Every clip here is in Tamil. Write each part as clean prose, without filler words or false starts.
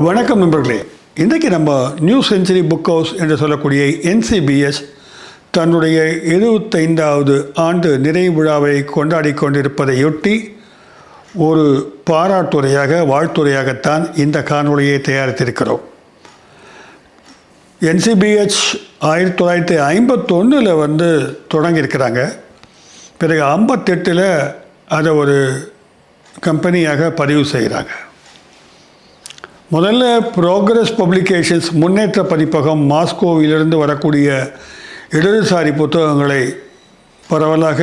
வணக்கம் நண்பர்களே. இன்றைக்கு நம்ம நியூ செஞ்சுரி புக் ஹவுஸ் என்று சொல்லக்கூடிய NCBH தன்னுடைய 75வது ஆண்டு நிறைவு விழாவை கொண்டாடி கொண்டிருப்பதையொட்டி ஒரு பாராட்டுரையாக வாழ்த்துரையாகத்தான் இந்த காணொளியை தயாரித்திருக்கிறோம். NCBH 1951 தொடங்கியிருக்கிறாங்க. பிறகு 58 அதை ஒரு கம்பெனியாக பதிவு செய்கிறாங்க. முதல்ல ப்ரோக்ரஸ் பப்ளிகேஷன்ஸ் முன்னேற்ற பதிப்பகம் மாஸ்கோவிலிருந்து வரக்கூடிய இடதுசாரி புத்தகங்களை பரவலாக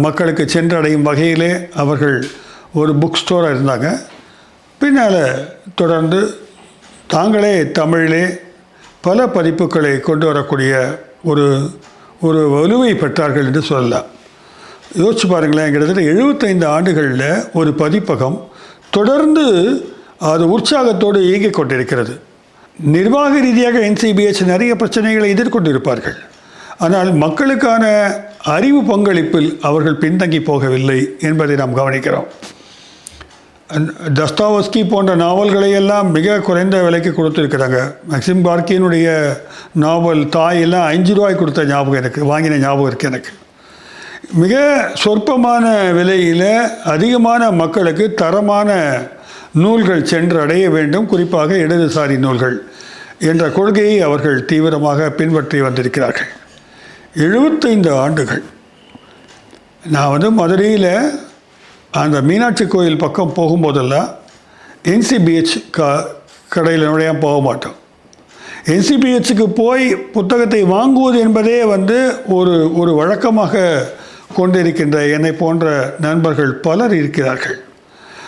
மக்களுக்கு சென்றடையும் வகையிலே அவர்கள் ஒரு புக் ஸ்டோராக இருந்தாங்க. பின்னால் தொடர்ந்து தாங்களே தமிழிலே பல பதிப்புகளை கொண்டு வரக்கூடிய ஒரு வலுவை பெற்றார்கள் என்று சொல்லலாம். யோசிச்சு பாருங்களேன், கிட்டத்தட்ட 75 ஆண்டுகளில் ஒரு பதிப்பகம் தொடர்ந்து அது உற்சாகத்தோடு இயங்கிக் கொண்டிருக்கிறது. நிர்வாக ரீதியாக NCBH நிறைய பிரச்சனைகளை எதிர்கொண்டிருப்பார்கள். ஆனால் மக்களுக்கான அறிவு பங்களிப்பில் அவர்கள் பின்தங்கி போகவில்லை என்பதை நாம் கவனிக்கிறோம். தஸ்தாவஸ்கி போன்ற நாவல்களை எல்லாம் மிக குறைந்த விலைக்கு கொடுத்துருக்கிறாங்க. மேக்சிம் கார்கியினுடைய நாவல் தாய் எல்லாம் 5 ரூபாய் கொடுத்த ஞாபகம் எனக்கு, வாங்கின ஞாபகம் இருக்குது எனக்கு. மிக சொற்பமான விலையில் அதிகமான மக்களுக்கு தரமான நூல்கள் சென்று அடைய வேண்டும், குறிப்பாக இடதுசாரி நூல்கள் என்ற கொள்கையை அவர்கள் தீவிரமாக பின்பற்றி வந்திருக்கிறார்கள். 75 ஆண்டுகள். நான் மதுரையில் அந்த மீனாட்சி கோயில் பக்கம் போகும்போதெல்லாம் NCBH கடையில் நுழைய போக மாட்டோம். NCBHக்கு போய் புத்தகத்தை வாங்குவது என்பதே ஒரு வழக்கமாக கொண்டிருக்கின்ற என்னை போன்ற நண்பர்கள் பலர் இருக்கிறார்கள்.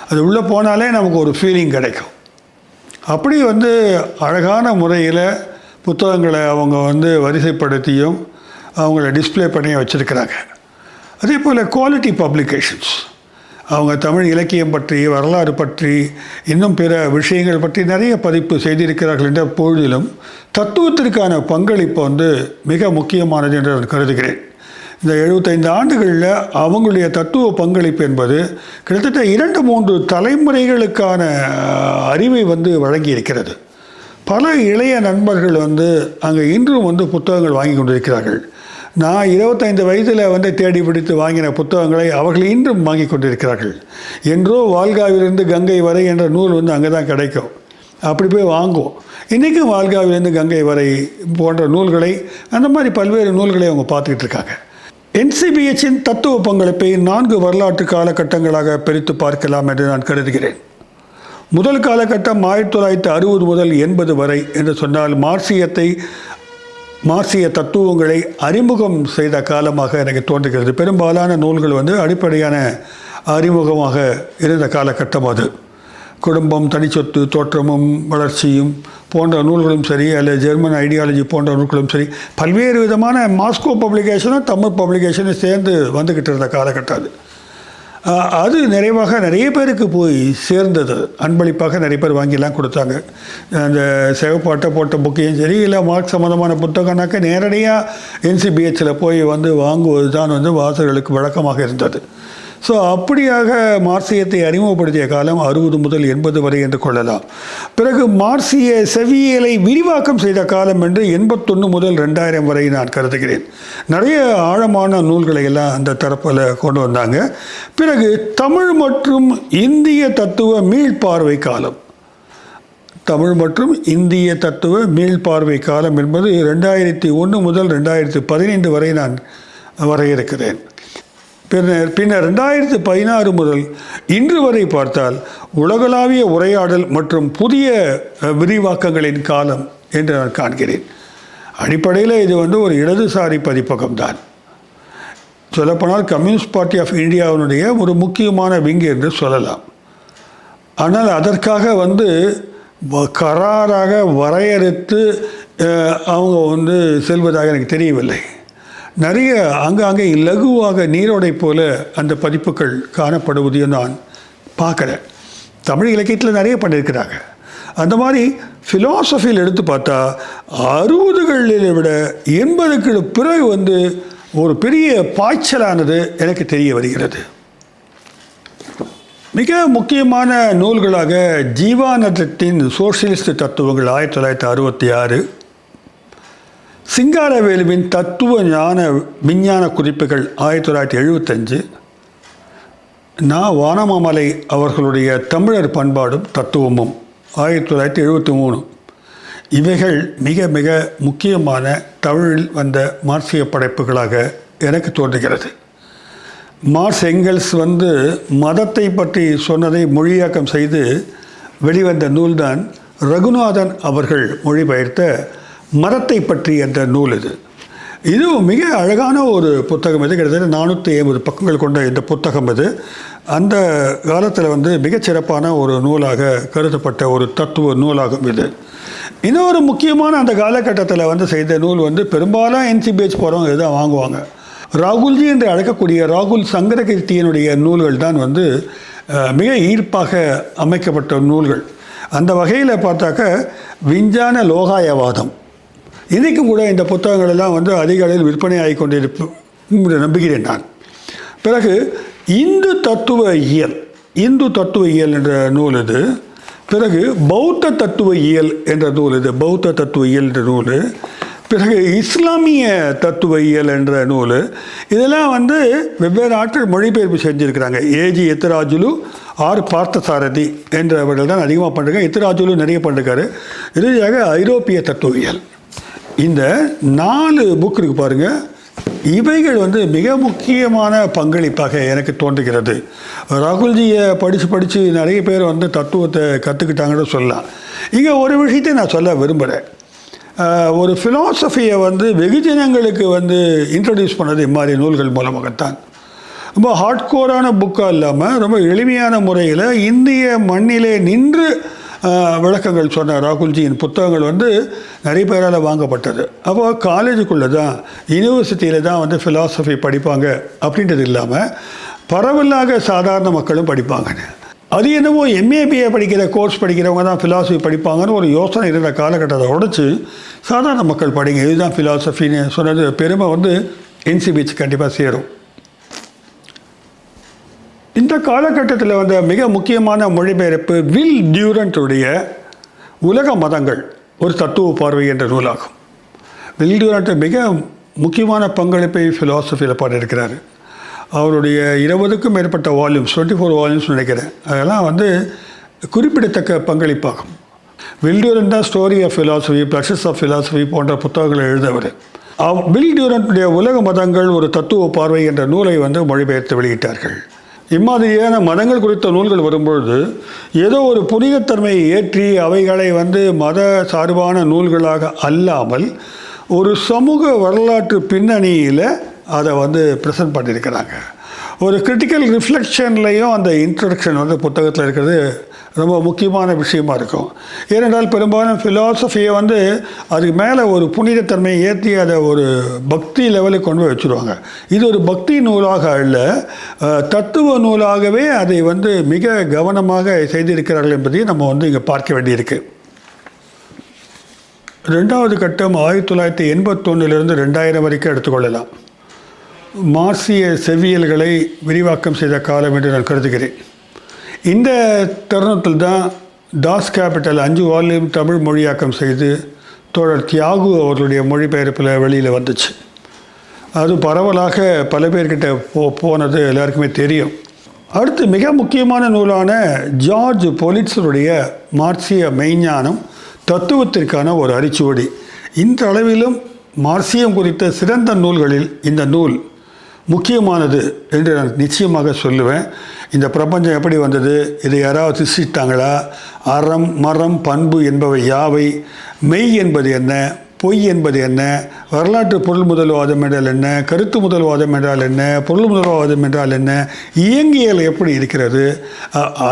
அது உள்ளே போனாலே நமக்கு ஒரு ஃபீலிங் கிடைக்கும். அப்படி அழகான முறையில் புத்தகங்களை அவங்க வரிசைப்படுத்தியும் அவங்கள டிஸ்பிளே பண்ணி வச்சுருக்கிறாங்க. அதே போல் குவாலிட்டி பப்ளிகேஷன்ஸ், அவங்க தமிழ் இலக்கியம் பற்றி, வரலாறு பற்றி, இன்னும் பிற விஷயங்கள் பற்றி நிறைய பதிப்பு செய்திருக்கிறார்கள் என்ற பொழுதிலும் தத்துவத்திற்கான பங்களிப்பு மிக முக்கியமானது என்று நான் கருதுகிறேன். இந்த 75 ஆண்டுகளில் அவங்களுடைய தத்துவ பங்களிப்பு என்பது கிட்டத்தட்ட 2-3 தலைமுறைகளுக்கான அறிவை வழங்கியிருக்கிறது. பல இளைய நண்பர்கள் அங்கே இன்றும் புத்தகங்கள் வாங்கி கொண்டிருக்கிறார்கள். நான் 25 வயதில் தேடி பிடித்து வாங்கின புத்தகங்களை அவர்கள் இன்றும் வாங்கி கொண்டிருக்கிறார்கள். என்றோ வால்காவிலிருந்து கங்கை வரை என்ற நூல் அங்கே தான் கிடைக்கும். அப்படி போய் வாங்குவோம். இன்றைக்கும் வால்காவிலிருந்து கங்கை வரை போன்ற நூல்களை, அந்த மாதிரி பல்வேறு நூல்களை அவங்க பார்த்துக்கிட்டு இருக்காங்க. NCBHின் தத்துவ பங்களிப்பை 4 வரலாற்று காலகட்டங்களாக பிரித்து பார்க்கலாம் என்று நான் கருதுகிறேன். முதல் காலகட்டம் 1960 முதல் 80 வரை என்று சொன்னால் மார்க்சிய தத்துவங்களை அறிமுகம் செய்த காலமாக எனக்கு தோன்றுகிறது. பெரும்பாலான நூல்கள் அடிப்படையான அறிமுகமாக இருந்த காலகட்டம் அது. குடும்பம், தனிச்சொத்து, தோற்றமும் வளர்ச்சியும் போன்ற நூல்களும் சரி, அல்லது ஜெர்மன் ஐடியாலஜி போன்ற நூல்களும் சரி, பல்வேறு விதமான மாஸ்கோ பப்ளிகேஷனும் தமிழ் பப்ளிகேஷனும் சேர்ந்து வந்துக்கிட்டு இருந்த காலகட்டம் அது நிறைவாக நிறைய பேருக்கு போய் சேர்ந்தது. அன்பளிப்பாக நிறைய பேர் வாங்கிலாம் கொடுத்தாங்க. அந்த சிவப்பாட்டை போட்ட புக்கையும் சரி, இல்லை மார்க்ஸ் சம்மந்தமான புத்தகம்னாக்க நேரடியாக NCBHில் போய் வாங்குவது தான் வாசகர்களுக்கு வழக்கமாக இருந்தது. ஸோ அப்படியாக மார்க்சியத்தை அறிமுகப்படுத்திய காலம் 60 முதல் 80 வரை என்று கொள்ளலாம். பிறகு மார்க்சிய செவ்வியலை விரிவாக்கம் செய்த காலம் என்று 81 முதல் 2000 வரை நான் கருதுகிறேன். நிறைய ஆழமான நூல்களை எல்லாம் அந்த தரப்பில் கொண்டு வந்தாங்க. பிறகு தமிழ் மற்றும் இந்திய தத்துவ மீள்பார்வை காலம். தமிழ் மற்றும் இந்திய தத்துவ மீள்பார்வை காலம் என்பது 2001 முதல் 2015 வரை நான் வரையறுக்கிறேன். பின்னர் 2016 முதல் இன்று வரை பார்த்தால் உலகளாவிய உரையாடல் மற்றும் புதிய விரிவாக்கங்களின் காலம் என்று நான் காண்கிறேன். அடிப்படையில் இது ஒரு இடதுசாரி பதிப்பகம்தான். சொல்லப்போனால் கம்யூனிஸ்ட் பார்ட்டி ஆஃப் இந்தியாவினுடைய ஒரு முக்கியமான விங்கு என்று சொல்லலாம். ஆனால் அதற்காக கராராக வரையறுத்து அவங்க செல்வதாக எனக்கு தெரியவில்லை. நிறைய அங்கங்கே இலகுவாக நீரோடை போல அந்த பதிப்புகள் காணப்படுவதையும் நான் பார்க்குறேன். தமிழ் இலக்கியத்தில் நிறைய பண்ணியிருக்கிறாங்க. அந்த மாதிரி ஃபிலாசபியில் எடுத்து பார்த்தா 60களில் விட 80க்கு பிறகு ஒரு பெரிய பாய்ச்சலானது எனக்கு தெரிய வருகிறது. மிக முக்கியமான நூல்களாக ஜீவானந்தத்தின் சோஷியலிஸ்ட் தத்துவங்கள் 1966, சிங்காரவேலுவின் தத்துவ ஞான விஞ்ஞான குறிப்புகள் 1975, வானமாமலை அவர்களுடைய தமிழர் பண்பாடும் தத்துவமும் 1973. இவைகள் மிக மிக முக்கியமான தமிழில் வந்த மார்க்சிய படைப்புகளாக எனக்கு தோன்றுகிறது. மார்க்ஸ் எங்கெல்ஸ் மதத்தை பற்றி சொன்னதை மொழியாக்கம் செய்து வெளிவந்த நூல்தான் ரகுநாதன் அவர்கள் மொழிபெயர்த்த மதத்தை பற்றி என்ற நூல். இது மிக அழகான ஒரு புத்தகம். கிட்டத்தட்ட 450 பக்கங்கள் கொண்ட இந்த புத்தகம் அந்த காலத்தில் மிகச்சிறப்பான ஒரு நூலாக கருதப்பட்ட ஒரு தத்துவ நூலாகும் இது. இன்னொரு முக்கியமான அந்த காலகட்டத்தில் செய்த நூல் பெரும்பாலும் NCBH போகிறவங்க இதுதான் வாங்குவாங்க. ராகுல்ஜி என்று அழைக்கக்கூடிய ராகுல் சங்கரகீர்த்தியினுடைய நூல்கள் தான் மிக ஈர்ப்பாக அமைக்கப்பட்ட நூல்கள். அந்த வகையில் பார்த்தாக்க விஞ்ஞான லோகாயவாதம் இன்றைக்கும் கூட இந்த புத்தகங்கள் எல்லாம் அதிக அளவில் விற்பனை ஆகி கொண்டிருப்ப நம்புகிறேன் நான். பிறகு இந்து தத்துவ இயல் என்ற நூல் இது. பிறகு பௌத்த தத்துவ இயல் என்ற நூல் இது. பௌத்த தத்துவ இயல் என்ற நூல். பிறகு இஸ்லாமிய தத்துவ இயல் என்ற நூல். இதெல்லாம் வெவ்வேறு ஆட்கள் மொழிபெயர்ப்பு செஞ்சுருக்கிறாங்க. ஏஜி எத்திராஜுலு, ஆர் பார்த்தசாரதி என்றவர்கள் தான் அதிகமாக பண்ணுறாங்க. எத்திராஜுலு நிறைய பண்ணிருக்காரு. இறுதியாக ஐரோப்பிய தத்துவியல். இந்த 4 புக் இருக்கு பாருங்கள். இவைகள் மிக முக்கியமான பங்களிப்பாக எனக்கு தோன்றுகிறது. ராகுல்ஜியை படித்து நிறைய பேர் தத்துவத்தை கற்றுக்கிட்டாங்கன்னு சொல்லலாம். இங்கே ஒரு விஷயத்தை நான் சொல்ல விரும்புகிறேன். ஒரு ஃபிலாசபியை வெகுஜனங்களுக்கு இன்ட்ரடியூஸ் பண்ணது இம்மாதிரி நூல்கள் மூலமாகத்தான். ரொம்ப ஹார்ட்கோரான புக்காக இல்லாமல் ரொம்ப எளிமையான முறையில் இந்திய மண்ணிலே நின்று விளக்கங்கள் சொன்ன ராகுல்ஜியின் புத்தகங்கள் நிறைய பேரால் வாங்கப்பட்டது. அப்போ காலேஜுக்குள்ளே தான், யூனிவர்சிட்டியில் தான் ஃபிலாசபி படிப்பாங்க அப்படின்றது இல்லாமல் பரவலாக சாதாரண மக்களும் படிப்பாங்கன்னு. அது என்னவோ MA படிக்கிற கோர்ஸ் படிக்கிறவங்க தான் ஃபிலாசபி படிப்பாங்கன்னு ஒரு யோசனை இருந்த காலகட்டத்தை உடைச்சு சாதாரண மக்கள் படிங்க, இதுதான் ஃபிலாசபின்னு சொன்னது பெருமை NCBH கண்டிப்பாக சேரும். இந்த காலகட்டத்தில் மிக முக்கியமான மொழிபெயர்ப்பு வில் டியூரண்ட்டுடைய உலக மதங்கள் ஒரு தத்துவ பார்வை என்ற நூலாகும். வில் டியூரண்ட் மிக முக்கியமான பங்களிப்பை ஃபிலாசபியில் பண்ணியிருக்கிறார். அவருடைய 20க்கும் மேற்பட்ட வால்யூம்ஸ், 24 வால்யூம்ஸ் நினைக்கிறேன். அதெல்லாம் குறிப்பிடத்தக்க பங்களிப்பாகும். வில் டியூரண்ட் தான் story of philosophy, pleasures of philosophy போன்ற புத்தகங்களை எழுதவர். வில் டியூரண்ட்டுடைய உலக மதங்கள் ஒரு தத்துவ பார்வை என்ற நூலை மொழிபெயர்த்து வெளியிட்டார்கள். இம்மாதிரியான மதங்கள் குறித்த நூல்கள் வரும்பொழுது ஏதோ ஒரு புனிதத்தன்மையை ஏற்றி அவைகளை மத சார்பான நூல்களாக அல்லாமல் ஒரு சமூக வரலாற்று பின்னணியில் அதை ப்ரெசன்ட் பண்ணியிருக்கிறாங்க. ஒரு கிரிட்டிக்கல் ரிஃப்ளெக்ஷன்லேயும் அந்த இன்ட்ரடக்ஷன் புத்தகத்தில் இருக்கிறது ரொம்ப முக்கியமான விஷயமா இருக்கும். ஏனென்றால் பெரும்பாலும் ஃபிலாசபியை அதுக்கு மேலே ஒரு புனிதத்தன்மையை ஏற்றி அதை ஒரு பக்தி லெவலுக்கு கொண்டு போய் வச்சுருவாங்க. இது ஒரு பக்தி நூலாக அல்ல, தத்துவ நூலாகவே அதை மிக கவனமாக செய்திருக்கிறார்கள் என்பதையும் நம்ம இங்கே பார்க்க வேண்டியிருக்கு. 2வது கட்டம் 1981 2000 வரைக்கும் எடுத்துக்கொள்ளலாம். மார்க்சிய செவ்வியல்களை விரிவாக்கம் செய்த காலம் என்று நான் கருதுகிறேன். இந்த தருணத்தில் தான் தாஸ் கேபிட்டல் 5 வால்யூம் தமிழ் மொழியாக்கம் செய்து தோழர் தியாகு அவர்களுடைய மொழிபெயர்ப்பில் வெளியில் வந்துச்சு. அது பரவலாக பல பேர்கிட்ட போனது எல்லாருக்குமே தெரியும். அடுத்து மிக முக்கியமான நூலான ஜார்ஜ் பொலிட்ஸருடைய மார்க்சிய மெய்ஞானம் தத்துவத்திற்கான ஒரு அரிச்சுவடி. இந்த அளவிலும் மார்க்சியம் குறித்த சிறந்த நூல்களில் இந்த நூல் முக்கியமானது என்று நான் நிச்சயமாக சொல்லுவேன். இந்த பிரபஞ்சம் எப்படி வந்தது, இதை யாராவது சிருஷ்டித்தாங்களா, அறம் மரம் பண்பு என்பவை யாவை, மெய் என்பது என்ன, பொய் என்பது என்ன, வரலாற்று பொருள் முதல்வாதம் என்றால் என்ன, கருத்து முதல்வாதம் என்றால் என்ன, பொருள் முதல்வாதம் என்றால் என்ன, இயங்கியல் எப்படி இருக்கிறது,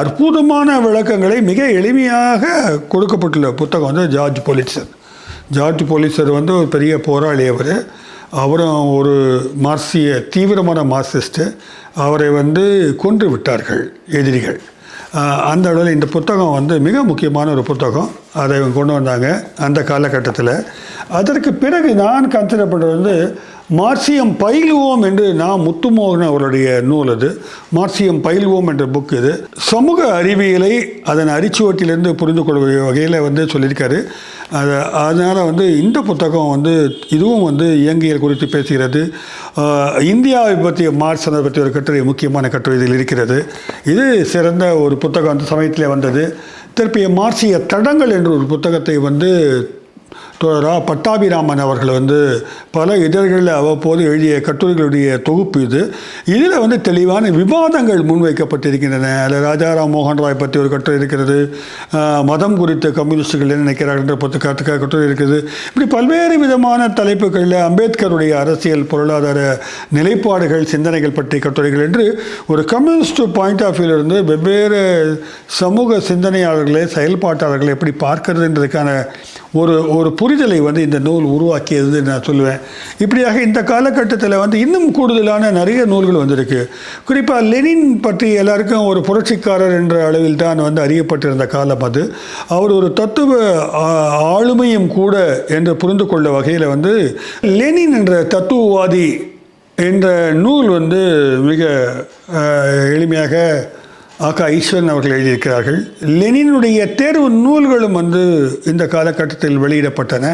அற்புதமான விளக்கங்களை மிக எளிமையாக கொடுக்கப்பட்டுள்ள புத்தகம் ஜார்ஜ் பொலிட்ஸர். ஜார்ஜ் பொலிட்ஸர் ஒரு பெரிய போராளி. அவரும் ஒரு மார்க்சிய தீவிரமான மார்க்சிஸ்ட்டு. அவரை கொன்று விட்டார்கள் எதிரிகள். அந்த அளவில் இந்த புத்தகம் மிக முக்கியமான ஒரு புத்தகம். அதை இவங்க கொண்டு வந்தாங்க அந்த காலகட்டத்தில். அதற்கு பிறகு நான் கன்சிடர் பண்ணுறது வந்து மார்க்சியம் பயிலுவோம் என்று நான் முத்துமோகன் அவருடைய நூல். அது மார்க்சியம் பயிலுவோம் என்ற புக். இது சமூக அறிவியலை அதன் அரிச்சுவட்டிலிருந்து புரிந்து கொள்கிற வகையில் வந்து சொல்லியிருக்காரு. அதனால் வந்து இந்த புத்தகம் வந்து இதுவும் வந்து இயங்கியல் குறித்து பேசுகிறது. இந்தியாவை பற்றிய மார்க்ஸ் அதை பற்றி ஒரு கட்டுரை, முக்கியமான கட்டுரை இதில் இருக்கிறது. இது சிறந்த ஒரு புத்தகம் அந்த சமயத்தில் வந்தது. திருப்பிய மார்க்சிய தடங்கள் என்ற ஒரு புத்தகத்தை வந்து பட்டாபிராமன் அவர்கள் வந்து பல இதழ்களில் அவ்வப்போது எழுதிய கட்டுரைகளுடைய தொகுப்பு இது. இதில் வந்து தெளிவான விவாதங்கள் முன்வைக்கப்பட்டிருக்கின்றன. அதில் ராஜாராம் மோகன் ராய் பற்றி ஒரு கட்டுரை இருக்கிறது. மதம் குறித்த கம்யூனிஸ்டுகள் என்ன நினைக்கிறார்கள் என்ற கட்டுரை இருக்குது. இப்படி பல்வேறு விதமான தலைப்புகளில் அம்பேத்கருடைய அரசியல் பொருளாதார நிலைப்பாடுகள் சிந்தனைகள் பற்றிய கட்டுரைகள் என்று ஒரு கம்யூனிஸ்ட் பாயிண்ட் ஆஃப் வியூவிலிருந்து வெவ்வேறு சமூக சிந்தனையாளர்களை செயல்பாட்டாளர்களை எப்படி பார்க்கறதுன்றதுக்கான ஒரு புரிதலை வந்து இந்த நூல் உருவாக்கியது நான் சொல்லுவேன். இப்படியாக இந்த காலகட்டத்தில் வந்து இன்னும் கூடுதலான நிறைய நூல்கள் வந்திருக்கு. குறிப்பாக லெனின் பற்றி எல்லாருக்கும் ஒரு புரட்சிக்காரர் என்ற அளவில் தான் வந்து அறியப்பட்டிருந்த காலம் அது. அவர் ஒரு தத்துவ ஆளுமையும் கூட என்று புரிந்து கொள்ள வகையில் வந்து லெனின் என்ற தத்துவவாதி என்ற நூல் வந்து மிக எளிமையாக ஆகா ஈஸ்வரன் அவர்கள் எழுதியிருக்கிறார்கள். லெனினுடைய தேர்வு நூல்களும் வந்து இந்த காலகட்டத்தில் வெளியிடப்பட்டன.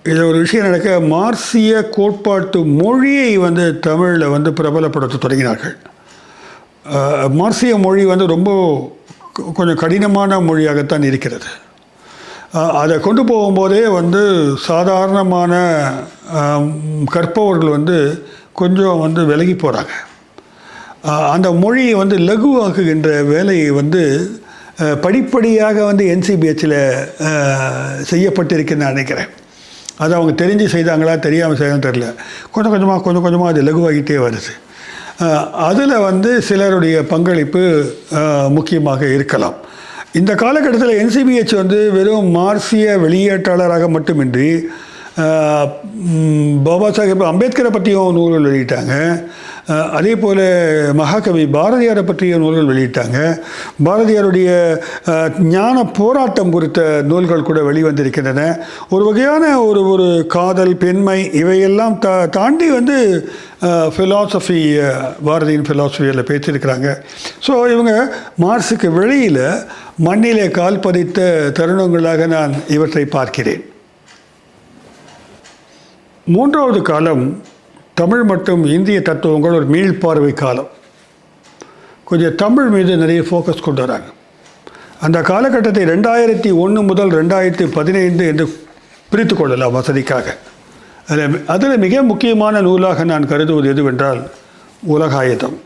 இதில் ஒரு விஷயம் நடக்க, மார்க்சிய கோட்பாட்டு மொழியை வந்து தமிழில் வந்து பிரபலப்படுத்த தொடங்கினார்கள். மார்க்சிய மொழி வந்து ரொம்ப கொஞ்சம் கடினமான மொழியாகத்தான் இருக்கிறது. அதை கொண்டு போகும்போதே வந்து சாதாரணமான கற்பவர்கள் வந்து கொஞ்சம் வந்து விலகி போகிறாங்க. அந்த மொழியை வந்து லகுவாக்குகின்ற வேலையை வந்து படிப்படியாக வந்து NCBHல செய்யப்பட்டிருக்குன்னு நினைக்கிறேன். அது அவங்க தெரிஞ்சு செய்தாங்களா தெரியாமல் செய்தாலும் தெரியல. கொஞ்சம் கொஞ்சமாக அது லகுவாகிட்டே வருது. அதில் வந்து சிலருடைய பங்களிப்பு முக்கியமாக இருக்கலாம். இந்த காலகட்டத்தில் NCBH வந்து வெறும் மார்க்சிய வெளியீட்டாளராக மட்டுமின்றி பாபா சாஹேப் அம்பேத்கரை பற்றியும் நூல்கள் வெளியிட்டாங்க. அதே போல் மகாகவி பாரதியாரை பற்றிய நூல்கள் வெளியிட்டாங்க. பாரதியாருடைய ஞான போராட்டம் குறித்த நூல்கள் கூட வெளிவந்திருக்கின்றன. ஒரு வகையான ஒரு காதல், பெண்மை இவையெல்லாம் தாண்டி வந்து ஃபிலாசபி, பாரதியின் ஃபிலாசபியில் பேசியிருக்கிறாங்க. ஸோ இவங்க மார்க்ஸுக்கு வெளியில் மண்ணிலே கால் பதித்த தருணங்களாக நான் இவற்றை பார்க்கிறேன். மூன்றாவது காலம் தமிழ் மற்றும் இந்திய தத்துவங்கள் ஒரு மீள்பார்வை காலம். கொஞ்சம் தமிழ் மீது நிறைய ஃபோக்கஸ் கொண்டு வராங்க. அந்த காலகட்டத்தை 2001 முதல் 2015 என்று பிரித்து கொள்ளலாம் வசதிக்காக. அதில் மிக முக்கியமான நூலாக நான் கருதுவது எதுவென்றால் உலகாயுதம்.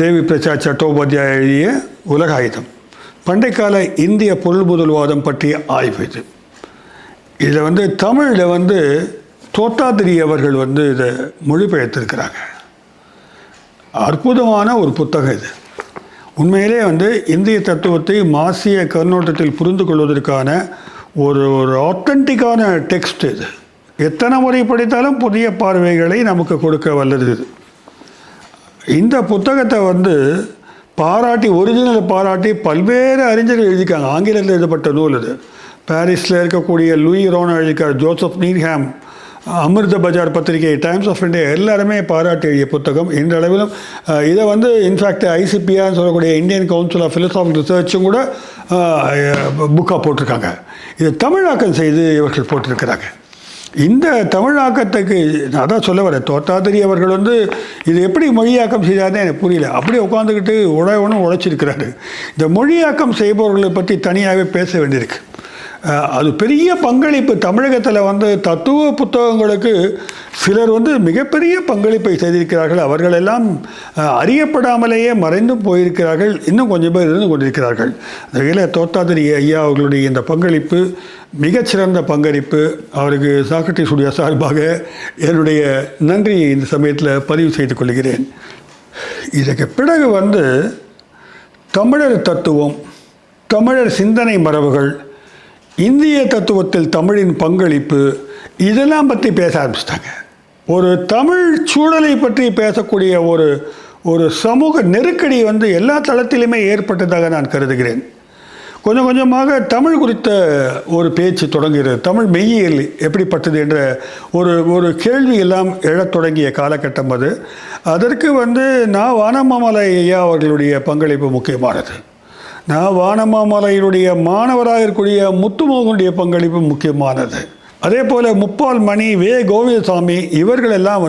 தேவி பிரசாத் சட்டோபாத்யாயா எழுதிய உலகாயுதம். பண்டைக்கால இந்திய பொருள் முதல்வாதம் பற்றிய ஆய்வு இது. இதில் வந்து தமிழில் வந்து தோத்தாதிரி அவர்கள் வந்து இதை மொழிபெயர்த்திருக்கிறாங்க. அற்புதமான ஒரு புத்தகம் இது. உண்மையிலே வந்து இந்திய தத்துவத்தை மார்க்சிய கண்ணோட்டத்தில் புரிந்து கொள்வதற்கான ஒரு ஆத்தென்டிக்கான டெக்ஸ்ட் இது. எத்தனை முறை படித்தாலும் புதிய பார்வைகளை நமக்கு கொடுக்க வல்லது இது. இந்த புத்தகத்தை வந்து பாராட்டி, ஒரிஜினல் பாராட்டி பல்வேறு அறிஞர்கள் எழுதிக்காங்க. ஆங்கிலத்தில் எழுதப்பட்ட நூல் இது. பாரிஸில் இருக்கக்கூடிய லூயி ரோனா எழுதிக்கார், ஜோசப் நீர்ஹாம், அமிர்த பஜார் பத்திரிகை, டைம்ஸ் ஆஃப் இந்தியா எல்லாருமே பாராட்டி எழுதிய புத்தகம். இந்த அளவிலும் இதை வந்து இன்ஃபேக்ட் ICPR சொல்லக்கூடிய இந்தியன் கவுன்சில் ஆஃப் ஃபிலோசாபிக்கல் ரிசர்ச்சும் கூட புக்காக போட்டிருக்காங்க. இதை தமிழாக்கம் செய்து இவர்கள் போட்டிருக்கிறாங்க. இந்த தமிழாக்கத்துக்கு நான் அதான் சொல்ல வரேன், தோத்தாதிரி அவர்கள் வந்து இது எப்படி மொழியாக்கம் செய்தார்னே எனக்கு புரியல. அப்படியே உட்காந்துக்கிட்டு உழைச்சிருக்கிறாரு. இந்த மொழியாக்கம் செய்பவர்களை பற்றி தனியாகவே பேச வேண்டியிருக்கு. அது பெரிய பங்களிப்பு. தமிழகத்தில் வந்து தத்துவ புத்தகங்களுக்கு சிலர் வந்து மிகப்பெரிய பங்களிப்பை செய்திருக்கிறார்கள். அவர்களெல்லாம் அறியப்படாமலேயே மறைந்து போயிருக்கிறார்கள். இன்னும் கொஞ்சம் பேர் இருந்து கொண்டிருக்கிறார்கள். அந்த வகையில் தோத்தாதிரி ஐயா அவர்களுடைய இந்த பங்களிப்பு மிகச்சிறந்த பங்களிப்பு. அவருக்கு சாக்ரட்டிஸ் உடைய சார்பாக என்னுடைய நன்றியை இந்த சமயத்தில் பதிவு செய்து கொள்கிறேன். இதற்கு பிறகு வந்து தமிழர் தத்துவம், தமிழர் சிந்தனை மரபுகள், இந்திய தத்துவத்தில் தமிழின் பங்களிப்பு, இதெல்லாம் பற்றி பேச ஆரம்பிச்சிட்டாங்க. ஒரு தமிழ் சூழலை பற்றி பேசக்கூடிய ஒரு சமூக நெருக்கடி வந்து எல்லா தளத்திலுமே ஏற்பட்டதாக நான் கருதுகிறேன். கொஞ்சம் கொஞ்சமாக தமிழ் குறித்த ஒரு பேச்சு தொடங்குகிறது. தமிழ் மெய்யியல் எப்படிப்பட்டது என்ற ஒரு கேள்வி எல்லாம் எழத் தொடங்கிய காலகட்டம் அது. அதற்கு வானமாமலை ஐயா அவர்களுடைய பங்களிப்பு முக்கியமானது. வானமாமலையினுடைய மாணவராக இருக்கக்கூடிய முத்துமோகனுடைய பங்களிப்பு முக்கியமானது. அதே போல் முப்பால் மணி, வே. கோவிந்தசாமி இவர்களெல்லாம்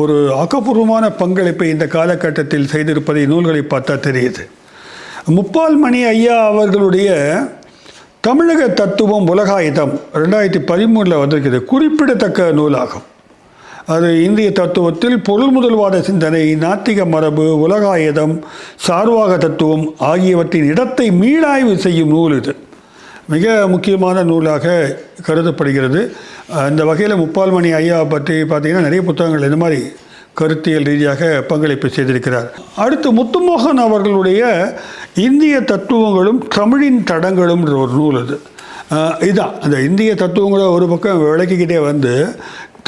ஒரு ஆக்கப்பூர்வமான பங்களிப்பை இந்த காலகட்டத்தில் செய்திருப்பதை நூல்களை பார்த்தா தெரியுது. முப்பால் மணி ஐயா அவர்களுடைய தமிழக தத்துவம் உலகாயுதம் 2013 வந்திருக்கிறது. குறிப்பிடத்தக்க நூலாகும். அது இந்திய தத்துவத்தில் பொருள் முதல்வாத சிந்தனை, நாத்திக மரபு, உலகாயுதம், சார்வாக தத்துவம் ஆகியவற்றின் இடத்தை மீளாய்வு செய்யும் நூல் இது. மிக முக்கியமான நூலாக கருதப்படுகிறது. அந்த வகையில் முப்பால் மணி ஐயா பற்றி பார்த்திங்கன்னா நிறைய புத்தகங்கள் இந்த மாதிரி கருத்தியல் ரீதியாக பங்களிப்பு செய்திருக்கிறார். அடுத்து முத்துமோகன் அவர்களுடைய இந்திய தத்துவங்களும் தமிழின் தடங்களும் ஒரு நூல் அது. இதுதான் அந்த இந்திய தத்துவங்களை ஒரு பக்கம் விளக்கிக்கிட்டே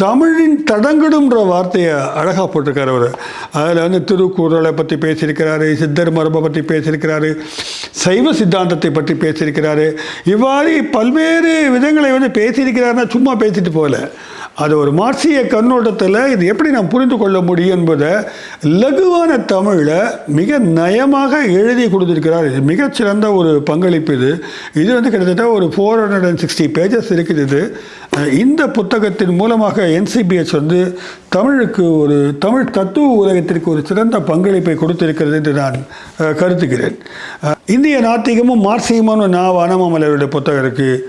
தமிழின் தடங்களும்ன்ற வார்த்தையை அழகாக போட்டிருக்காரு அவர். அதில் திருக்குறளை பற்றி பேசியிருக்கிறாரு, சித்தர் மரபை பற்றி பேசியிருக்கிறாரு, சைவ சித்தாந்தத்தை பற்றி பேசியிருக்கிறாரு. இவ்வாறு பல்வேறு விதங்களை பேசியிருக்கிறாருன்னா சும்மா பேசிட்டு போகல. அது ஒரு மார்க்சிய கண்ணோட்டத்தில் இது எப்படி நாம் புரிந்து கொள்ள முடியும் என்பதை லகுவான தமிழில் மிக நயமாக எழுதி கொடுத்துருக்கிறார். இது மிகச்சிறந்த ஒரு பங்களிப்பு. இது கிட்டத்தட்ட ஒரு 460 பேஜஸ் இருக்குது. இது இந்த புத்தகத்தின் மூலமாக NCBH தமிழுக்கு ஒரு தமிழ் தத்துவ உலகத்திற்கு ஒரு சிறந்த பங்களிப்பை கொடுத்திருக்கிறது என்று நான் கருதுகிறேன். இந்திய நாத்திகமும் மார்க்சியமும் வானமாமலையுடைய புத்தகம் இருக்குது.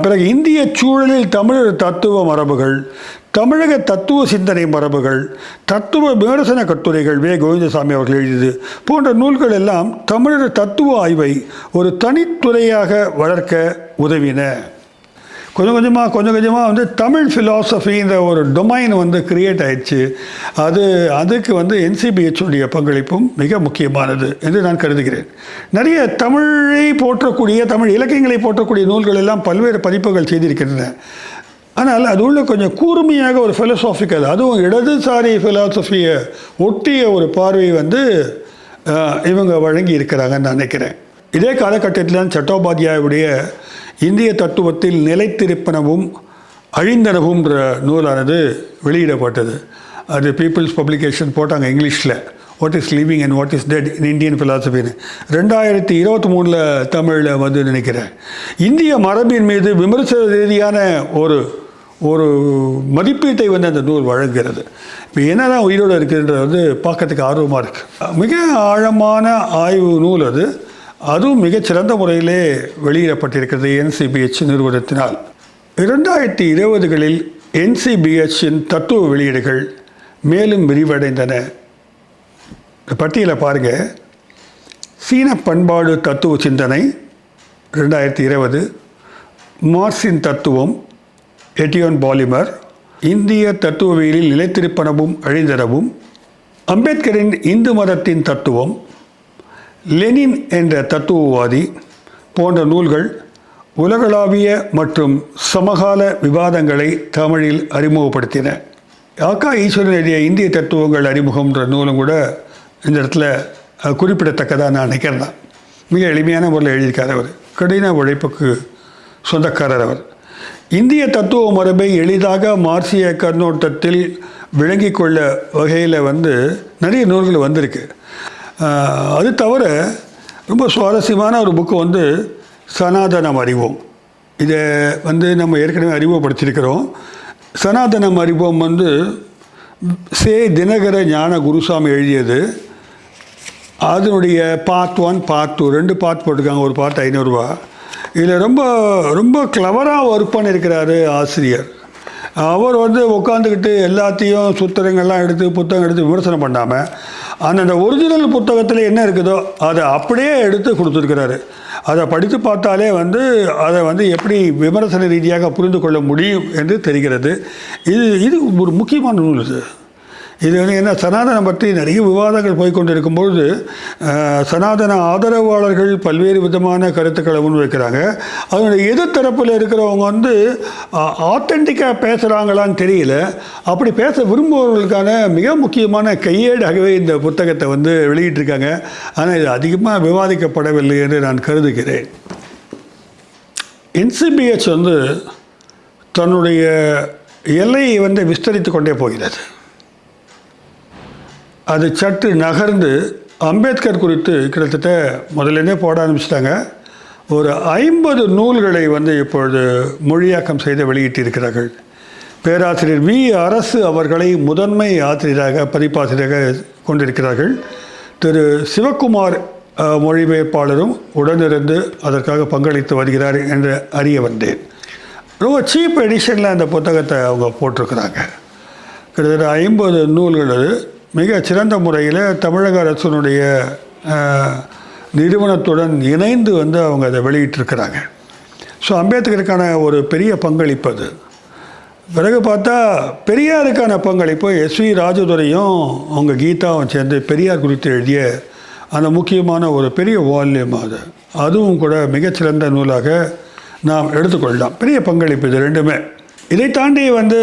பிறகு இந்திய சூழலில் தமிழர் தத்துவ மரபுகள், தமிழக தத்துவ சிந்தனை மரபுகள், தத்துவ விமர்சன கட்டுரைகள் வே. கோவிந்தசாமி அவர்கள் எழுதியது போன்ற நூல்கள் எல்லாம் தமிழர் தத்துவ ஆய்வை ஒரு தனித்துறையாக வளர்க்க உதவின. கொஞ்சம் கொஞ்சமாக தமிழ் ஃபிலாசபின்ற ஒரு டொமைன் கிரியேட் ஆயிடுச்சு. அதுக்கு NCBH உடைய பங்களிப்பும் மிக முக்கியமானது என்று நான் கருதுகிறேன். நிறைய தமிழை போற்றக்கூடிய, தமிழ் இலக்கியங்களை போற்றக்கூடிய நூல்கள் எல்லாம் பல்வேறு பதிப்புகள் செய்திருக்கின்றன. ஆனால் அது உள்ள கொஞ்சம் கூர்மையாக ஒரு ஃபிலோசாஃபிக்கல், அதுவும் இடதுசாரி ஃபிலாசபியை ஒட்டிய ஒரு பார்வை இவங்க வழங்கி இருக்கிறாங்கன்னு நான் நினைக்கிறேன். இதே காலகட்டத்தில் தான் சட்டோபாத்யாயுடைய இந்திய தத்துவத்தில் நிலைத்திருப்பனவும் அழிந்தனவும்ன்ற நூலானது வெளியிடப்பட்டது. அது பீப்புள்ஸ் பப்ளிகேஷன் போட்டாங்க இங்கிலீஷில். What is living and what is dead in Indian ஃபிலாசபின்னு 2023 தமிழில் நினைக்கிறேன். இந்திய மரபின் மீது விமர்சன ரீதியான ஒரு மதிப்பீட்டை அந்த நூல் வழங்குகிறது. இப்போ என்னதான் உயிரோடு இருக்குன்றது பார்க்கறதுக்கு ஆர்வமாக இருக்குது. மிக ஆழமான ஆய்வு நூல் அது. அதுவும் மிகச்சிறந்த முறையிலே வெளியிடப்பட்டிருக்கிறது NCBH நிறுவனத்தினால். 2020களில் NCBHின் தத்துவ வெளியீடுகள் மேலும் விரிவடைந்தன. பட்டியலை பாருங்கள். சீன பண்பாடு தத்துவ சிந்தனை 2020, மார்க்சின் தத்துவம் எட்டியோன் பாலிமர், இந்திய தத்துவவியலில் நிலைத்திருப்பனவும் அழிந்தனவும், அம்பேத்கரின் இந்து மதத்தின் தத்துவம், லெனின் என்ற தத்துவவாதி போன்ற நூல்கள் உலகளாவிய மற்றும் சமகால விவாதங்களை தமிழில் அறிமுகப்படுத்தின. ஆக்கா ஈஸ்வரன் எழுதிய இந்திய தத்துவங்கள் அறிமுகம்ன்ற நூலும் கூட இந்த இடத்துல குறிப்பிடத்தக்கதாக நான் நினைக்கிறேன். மிக எளிமையான முறையில் எழுதியிருக்கார் அவர். கடின உழைப்புக்கு சொந்தக்காரர் அவர். இந்திய தத்துவ மரபை எளிதாக மார்க்சிய கண்ணோட்டத்தில் விளங்கி கொள்ள வகையில் நிறைய நூல்கள் வந்திருக்கு. அது தவிர ரொம்ப சுவாரஸ்யமான ஒரு புக்கு சனாதனம் அறிவோம். இதை நம்ம ஏற்கனவே அறிமுகப்படுத்தியிருக்கிறோம். சனாதனம் அறிவோம் சே. தினகர ஞான குருசாமி எழுதியது. அதனுடைய பார்ட் 1, பார்ட் 2 2 பார்ட் போட்டிருக்காங்க. ஒரு பார்ட் 500 ரூபா. இதில் ரொம்ப ரொம்ப கிளவராக ஒர்க் பண்ணியிருக்கிறாரு ஆசிரியர். அவர் உட்காந்துக்கிட்டு எல்லாத்தையும் சூத்திரங்கள்லாம் எடுத்து புத்தகம் எடுத்து விமர்சனம் பண்ணாமல் அந்த ஒரிஜினல் புத்தகத்தில் என்ன இருக்குதோ அதை அப்படியே எடுத்து கொடுத்துருக்கிறாரு. அதை படித்து பார்த்தாலே அதை எப்படி விமர்சன ரீதியாக புரிந்து கொள்ள முடியும் என்று தெரிகிறது. இது ஒரு முக்கியமான நூல். இது வந்து என்ன, சனாதனம் பற்றி நிறைய விவாதங்கள் போய்கொண்டு இருக்கும்பொழுது சனாதன ஆதரவாளர்கள் பல்வேறு விதமான கருத்துக்களை முன்வைக்கிறாங்க. அதனுடைய எதிர்த்தரப்பில் இருக்கிறவங்க வந்து ஆத்தென்டிக்காக பேசுகிறாங்களான்னு தெரியல. அப்படி பேச விரும்புபவர்களுக்கான மிக முக்கியமான கையேடாகவே இந்த புத்தகத்தை வந்து வெளியிட்டிருக்காங்க. ஆனால் இது அதிகமாக விவாதிக்கப்படவில்லை என்று நான் கருதுகிறேன். NCBH வந்து தன்னுடைய எல்லையை வந்து விஸ்தரித்து கொண்டே போகிறது. அது சற்று நகர்ந்து அம்பேத்கர் குறித்து கிட்டத்தட்ட முதல்லேருந்தே போட ஆரம்பிச்சிட்டாங்க. ஒரு 50 நூல்களை வந்து இப்பொழுது மொழியாக்கம் செய்து வெளியிட்டிருக்கிறார்கள். பேராசிரியர் வி. அரசு அவர்களை முதன்மை ஆசிரியராக பதிப்பாசிரியராக கொண்டிருக்கிறார்கள். திரு சிவக்குமார் மொழிபெயர்ப்பாளரும் உடனிருந்து அதற்காக பங்களித்து வருகிறார் என்று அறிய வந்தேன். ரொம்ப சீப் எடிஷனில் அந்த புத்தகத்தை அவங்க போட்டிருக்கிறாங்க. கிட்டத்தட்ட 50 நூல்கள் அது மிக சிறந்த முறையில் தமிழக அரசினுடைய நிறுவனத்துடன் இணைந்து வந்து அவங்க அதை வெளியிட்டிருக்கிறாங்க. ஸோ அம்பேத்கருக்கான ஒரு பெரிய பங்களிப்பு அது. பிறகு பார்த்தா பெரியாருக்கான பங்களிப்பு SV ராஜதுரையும் அவங்க கீதாவும் சேர்ந்து பெரியார் குறித்து எழுதிய அந்த முக்கியமான ஒரு பெரிய வால்யூம் அது. அதுவும் கூட மிகச்சிறந்த நூலாக நாம் எடுத்துக்கொள்ளலாம். பெரிய பங்களிப்பு இது ரெண்டுமே. இதை தாண்டி வந்து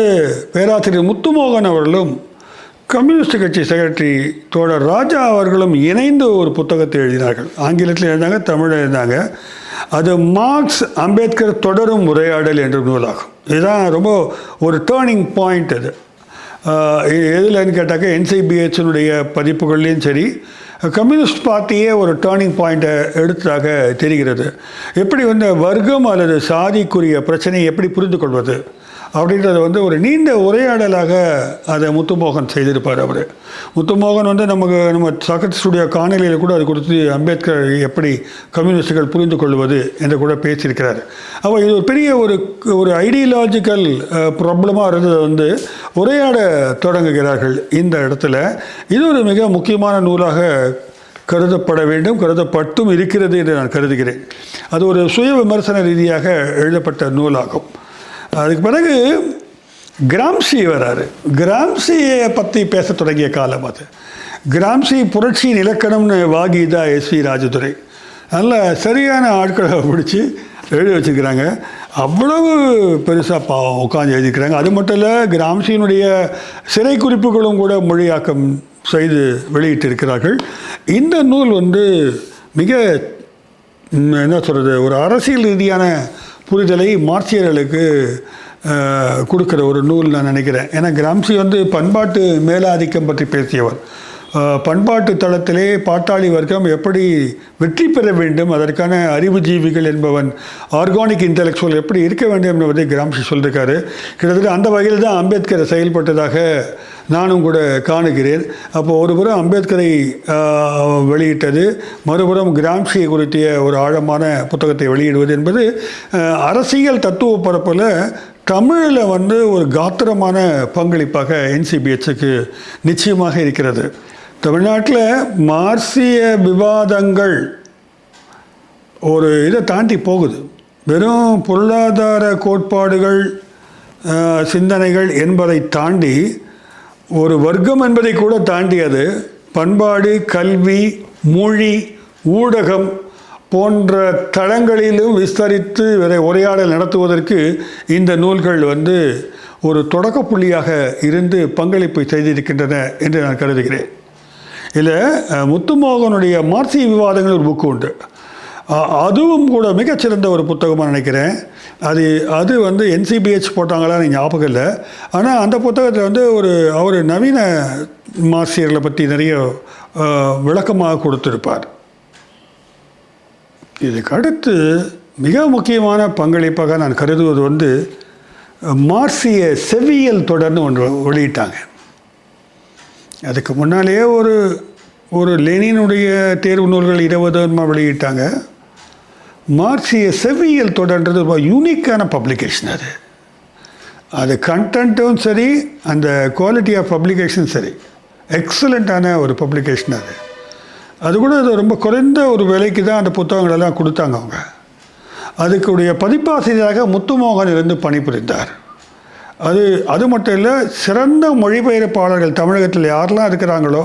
பேராசிரியர் முத்துமோகன் அவர்களும் கம்யூனிஸ்ட் கட்சி செக்ரட்டரி தோழர் ராஜா அவர்களும் இணைந்து ஒரு புத்தகத்தை எழுதினார்கள். ஆங்கிலத்தில் எழுந்தாங்க, தமிழில் எழுந்தாங்க. அது மார்க்ஸ் அம்பேத்கர் தொடரும் உரையாடல் என்ற நூலாகும். இதுதான் ரொம்ப ஒரு டேர்னிங் பாயிண்ட். அது எதுலன்னு கேட்டாக்க NCBHனுடைய பதிப்புகள்லேயும் சரி, கம்யூனிஸ்ட் பார்ட்டியே ஒரு டேர்னிங் பாயிண்ட்டை எடுத்ததாக தெரிகிறது. எப்படி வந்து வர்க்கம் அல்லது சாதிக்குரிய பிரச்சனையை எப்படி புரிந்து கொள்வது அப்படின்றத வந்து ஒரு நீண்ட உரையாடலாக அதை முத்துமோகன் செய்திருப்பார். அவர் முத்துமோகன் வந்து நம்ம சாக்ரட்டிஸ் ஸ்டுடியோ காணொலியில் கூட அது கொடுத்து அம்பேத்கர் எப்படி கம்யூனிஸ்டுகள் புரிந்து கொள்வது என்று கூட பேசியிருக்கிறார். அப்போ இது ஒரு பெரிய ஒரு ஐடியாலஜிக்கல் ப்ராப்ளமாக இருந்ததை வந்து உரையாட தொடங்குகிறார்கள் இந்த இடத்துல. இது ஒரு மிக முக்கியமான நூலாக கருதப்பட வேண்டும், கருதப்பட்டும் இருக்கிறது என்று நான் கருதுகிறேன். அது ஒரு சுய விமர்சன ரீதியாக எழுதப்பட்ட நூலாகும். அதுக்கு பிறகு கிராம்சி வராரு. கிராம்சியை பற்றி பேச தொடங்கிய காலம் அது. கிராம்சி புரட்சியின் இலக்கணம்னு வாகிதா SV ராஜதுரை நல்ல சரியான ஆட்களை பிடிச்சி எழுதி வச்சுக்கிறாங்க. அவ்வளவு பெருசாக உட்காந்து எழுதிக்கிறாங்க. அது மட்டும் இல்லை, கிராம்சியினுடைய சிறை குறிப்புகளும் கூட மொழியாக்கம் செய்து வெளியிட்டிருக்கிறார்கள். இந்த நூல் வந்து மிக என்ன சொல்கிறது, ஒரு அரசியல் ரீதியான புரிதலை மார்க்சியர்களுக்கு கொடுக்குற ஒரு நூல் நான் நினைக்கிறேன். ஏன்னா கிராம்சி வந்து பண்பாட்டு மேலாதிக்கம் பற்றி பேசியவர். பண்பாட்டு தளத்திலே பாட்டாளி வர்க்கம் எப்படி வெற்றி பெற வேண்டும், அதற்கான அறிவுஜீவிகள் என்பவன் ஆர்கானிக் இன்டெலெக்சுவல் எப்படி இருக்க வேண்டும் என்பதை கிராம்சி சொல்லியிருக்காரு. கிட்டத்தட்ட அந்த வகையில் தான் அம்பேத்கர் செயல்பட்டதாக நானும் கூட காணுகிறேன். அப்போது ஒருபுறம் அம்பேத்கரை வெளியிட்டது, மறுபுறம் கிராம்சியை குறித்திய ஒரு ஆழமான புத்தகத்தை வெளியிடுவது என்பது அரசியல் தத்துவ பரப்பில் தமிழில் வந்து ஒரு காத்திரமான பங்களிப்பாக NCBHக்கு நிச்சயமாக இருக்கிறது. தமிழ்நாட்டில் மார்க்சிய விவாதங்கள் ஒரு இதை தாண்டி போகுது. வெறும் பொருளாதார கோட்பாடுகள் சிந்தனைகள் என்பதை தாண்டி ஒரு வர்க்கம் என்பதை கூட தாண்டி அது பண்பாடு, கல்வி, மொழி, ஊடகம் போன்ற தளங்களிலும் விஸ்தரித்து உரையாடல் நடத்துவதற்கு இந்த நூல்கள் வந்து ஒரு தொடக்க புள்ளியாக இருந்து பங்களிப்பு செய்திருக்கின்றன என்று நான் கருதுகிறேன். இதில் முத்துமோகனுடைய மார்க்சிய விவாதங்கள் ஒரு புக்கு உண்டு. அதுவும் கூட மிகச்சிறந்த ஒரு புத்தகமாக நினைக்கிறேன். அது வந்து NCBH போட்டாங்களான்னு ஞாபகம் இல்லை. ஆனால் அந்த புத்தகத்தில் வந்து அவர் நவீன மார்க்சியர்களை பற்றி நிறைய விளக்கமாக கொடுத்துருப்பார். இதுக்கு அடுத்து மிக முக்கியமான பங்களிப்பாக நான் கருதுவது வந்து மார்க்சிய செவ்வியல் தொடர்ந்து ஒன்று வெளியிட்டாங்க. அதுக்கு முன்னாலேயே ஒரு லெனினுடைய தேர்வு நூல்கள் 20 வெளியிட்டாங்க. மார்க்சிய செவ்வியல் தொடர்ன்றது ரொம்ப யூனிக்கான பப்ளிகேஷன். அது கண்டென்ட்டும் சரி, அந்த குவாலிட்டி ஆஃப் பப்ளிகேஷன் சரி, எக்ஸலண்ட்டான ஒரு பப்ளிகேஷன். அது கூட அது ரொம்ப குறைந்த ஒரு விலைக்கு தான் அந்த புத்தகங்களெல்லாம் கொடுத்தாங்க அவங்க. அதுக்குடைய பதிப்பாசிரியராக முத்துமோகன் இருந்து பணிபுரிந்தார். அது மட்டும் இல்லை, சிறந்த மொழிபெயர்ப்பாளர்கள் தமிழகத்தில் யாரெல்லாம் இருக்கிறாங்களோ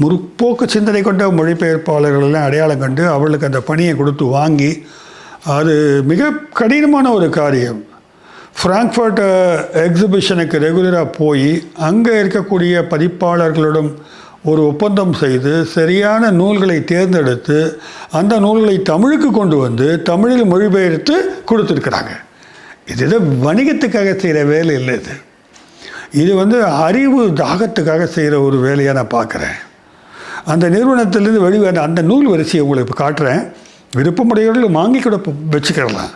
முற்போக்கு சிந்தனை கொண்ட மொழிபெயர்ப்பாளர்களெல்லாம் அடையாளம் கண்டு அவர்களுக்கு அந்த பணியை கொடுத்து வாங்கி, அது மிக கடினமான ஒரு காரியம். ஃப்ராங்க்ஃபர்ட் எக்ஸிபிஷனுக்கு ரெகுலராக போய் அங்கே இருக்கக்கூடிய பதிப்பாளர்களுடன் ஒரு ஒப்பந்தம் செய்து சரியான நூல்களை தேர்ந்தெடுத்து அந்த நூல்களை தமிழுக்கு கொண்டு வந்து தமிழில் மொழிபெயர்த்து கொடுத்துருக்குறாங்க. இது வணிகத்துக்காக செய்கிற வேலை இல்லை. இது அறிவு தாகத்துக்காக செய்கிற ஒரு வேலையாக நான் பார்க்குறேன். அந்த நிறுவனத்திலேருந்து வெளிவந்த அந்த நூல் வரிசையை உங்களுக்கு இப்போ காட்டுறேன். விருப்பமுடையவர்கள் வாங்கி கூட வச்சுக்கிறலாம்.